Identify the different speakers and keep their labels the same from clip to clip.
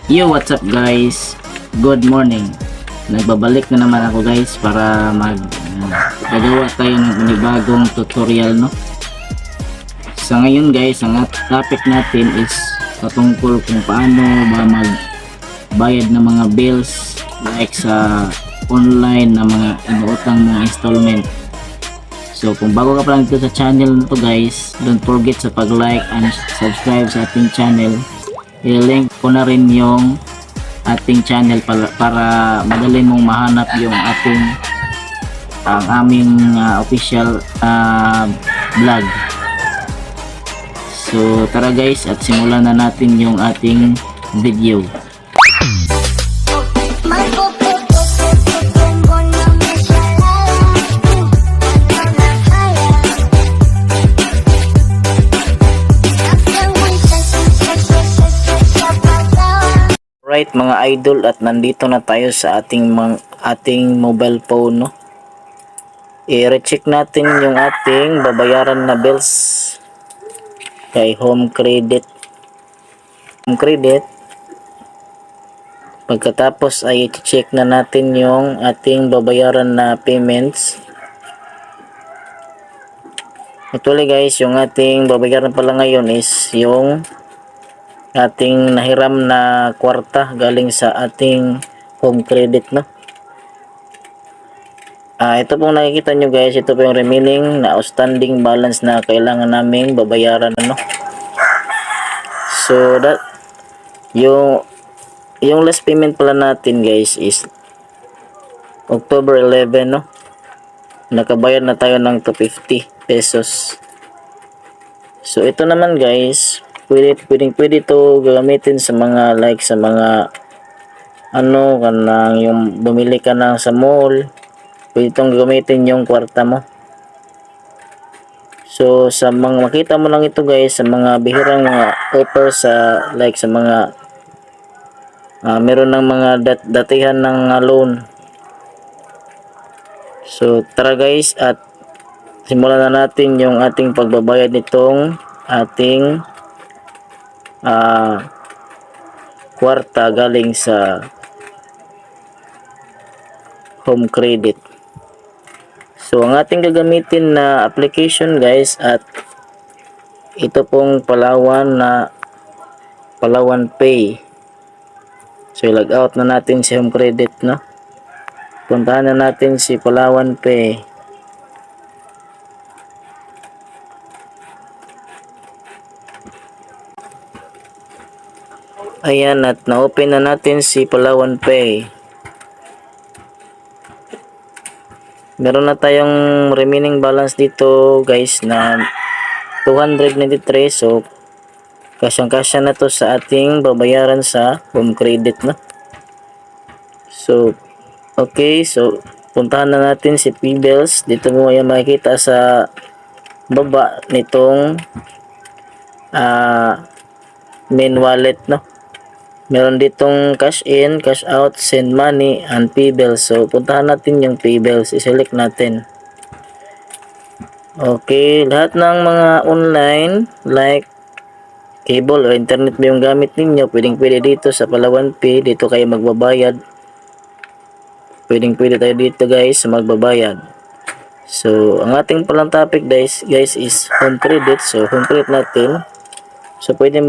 Speaker 1: Yo, what's up guys? Good morning. Nagbabalik na naman ako guys para gagawa tayo ng panibagong tutorial, no? Sa ngayon guys, ang topic natin is patungkol kung paano ba magbayad ng mga bills like sa online na mga inuutang mong installment. So kung bago ka pa lang dito sa channel na to guys, don't forget sa pag-like and subscribe sa ating channel. I-link ko na rin yung ating channel para madali mong mahanap yung ang aming official vlog. So tara guys, at simulan na natin yung ating video. Right mga idol, at nandito na tayo sa ating mobile phone, no? I-recheck natin yung ating babayaran na bills kay Home Credit. Pagkatapos ay i-check na natin yung ating babayaran na payments. Actually guys, yung ating babayaran pala ngayon is yung ating nahiram na kwarta galing sa ating Home Credit, no? Ito pong nakikita nyo guys, ito po yung remaining na outstanding balance na kailangan naming babayaran, no? So that yung last payment pala natin guys is October 11, no? Nakabayad na tayo ng 250 pesos. So ito naman guys, pwede to gamitin sa mga sa mga kanang yung bumili ka na sa mall, pwede itong gamitin yung kwarta mo. So sa mga makita mo lang ito guys sa mga bihirang mga offer sa sa mga meron ng mga datihan ng loan. So tara guys, at simulan na natin yung ating pagbabayad nitong ating kwarta galing sa Home Credit. So ang ating gagamitin na application guys, at ito pong Palawan Pay. So i-log out na natin si Home Credit, no? Puntahan na natin si Palawan Pay. Ayan, at na-open na natin si Palawan Pay. Meron na tayong remaining balance dito guys na 293. So kasyang-kasya na to sa ating babayaran sa Home Credit, no? So okay, so puntahan na natin si P-Bills. Dito mo yung makikita sa baba nitong main wallet, no? Meron ditong cash in, cash out, send money, and P-Bills. So puntahan natin yung P-Bills, i-select natin. Okay, lahat ng mga online like cable o internet mo yung gamit ninyo, pwede dito sa Palawan Pay. Dito kayo magbabayad. Pwede tayo dito guys magbabayad. So ang ating palang topic guys is Home Credit. So Home Credit natin. So pwede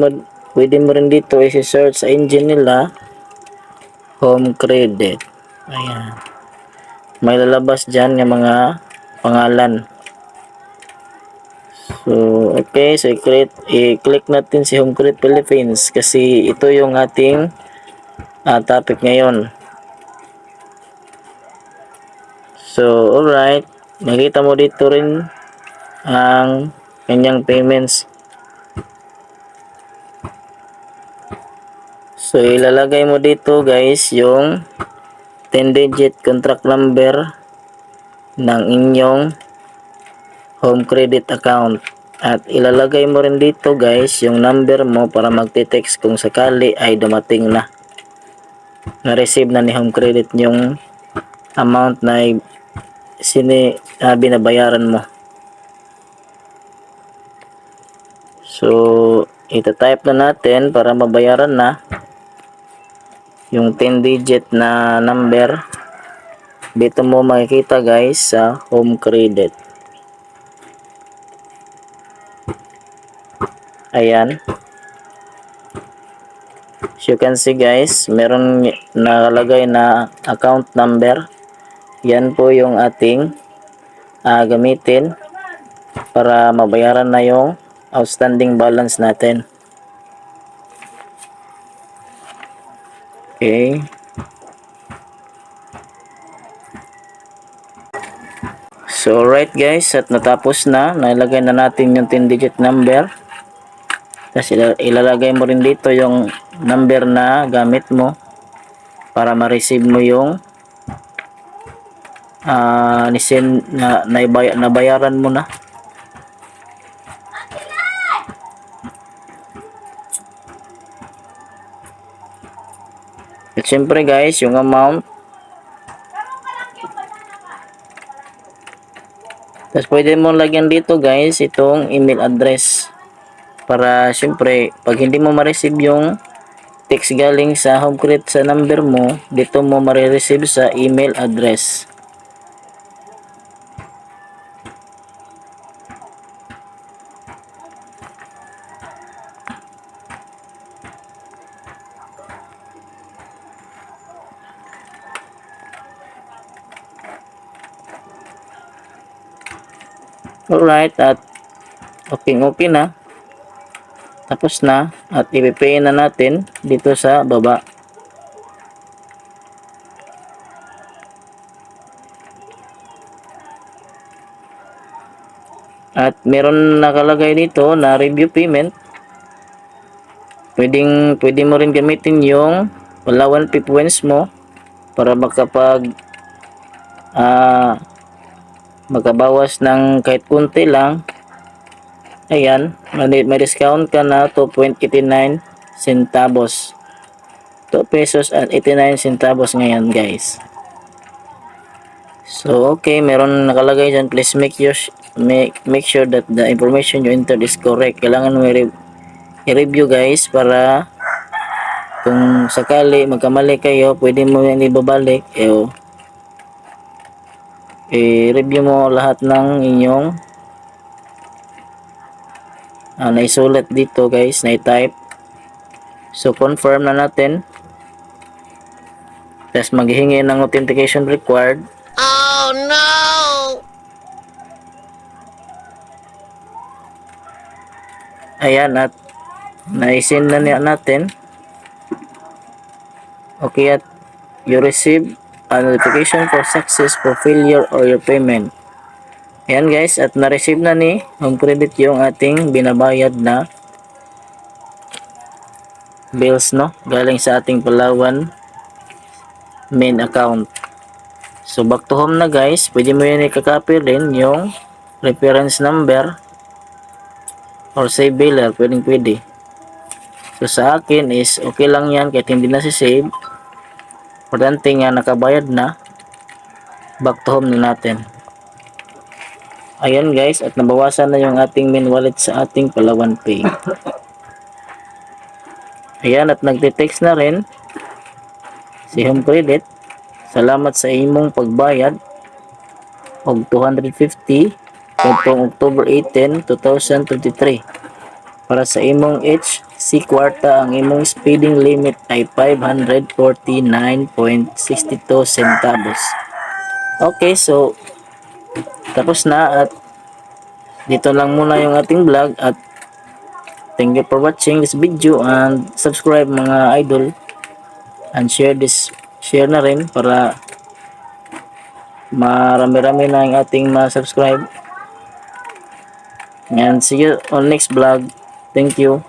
Speaker 1: mo rin dito i-search sa engine nila Home Credit. Ayan, may lalabas dyan yung mga pangalan. So okay, so i-click natin si Home Credit Philippines kasi ito yung ating topic ngayon. So alright, nakita mo dito rin ang kanyang payments. So ilalagay mo dito guys yung 10-digit contract number ng inyong Home Credit account, at ilalagay mo rin dito guys yung number mo para magte-text kung sakali ay dumating na receive na ni Home Credit yung amount na binabayaran mo. So ita-type na natin para mabayaran na. yung 10 digit na number. Dito mo makikita guys sa home credit. Ayan. As you can see guys, meron nakalagay na account number. Yan po yung ating gamitin para mabayaran na yung outstanding balance natin. Okay. So alright guys, at natapos na. Nailagay na natin yung 10 digit number. Tapos ilalagay mo rin dito yung number na gamit mo para ma-receive mo yung nabayaran mo na. At syempre guys, yung amount. Tapos pwede mo lagyan dito guys itong email address. Para syempre, pag hindi mo ma-receive yung text galing sa home credit sa number mo, dito mo ma-receive sa email address. Alright, at okay na. Tapos na, at i-pay na natin dito sa baba. At meron nakalagay dito na review payment. Pwede mo rin gamitin yung Palawan Points mo para makabawas ng kahit kunti lang. Ayan, may discount ka na 2.89 centavos. 2 pesos at 89 centavos ngayon guys. So okay, meron nakalagay dyan, please make sure that the information you entered is correct. Kailangan mo i-review guys para kung sakali magkamali kayo, pwede mo yan ibabalik. I-review mo lahat ng inyong naisulat dito guys, na-type. So confirm na natin. Tapos maghihingi ng authentication required. Oh no! Ayan, at na-send na natin. Okay, at you receive a notification for success for failure or your payment. Ayan guys, at na-receive na ni home credit yung ating binabayad na bills, no, galing sa ating Palawan main account. So back to home na guys, pwede mo yan i-copy rin yung reference number or save biller, pwede. So sa akin is okay lang yan kahit hindi na si-save. Importante nga nakabayad na. Back to home na natin. Ayan guys, at nabawasan na yung ating main wallet sa ating Palawan Pay. Ayan, at nagte-text na rin si home credit. Salamat sa imong pagbayad og 250 kung October 18, 2023. Para sa imong HC kwarta, ang imong speeding limit ay 549.62 centavos. Okay, so tapos na, at dito lang muna yung ating vlog, at thank you for watching this video, and subscribe mga idol, and share na rin para marami-rami na yung ating ma-subscribe. And see you on next vlog. Thank you.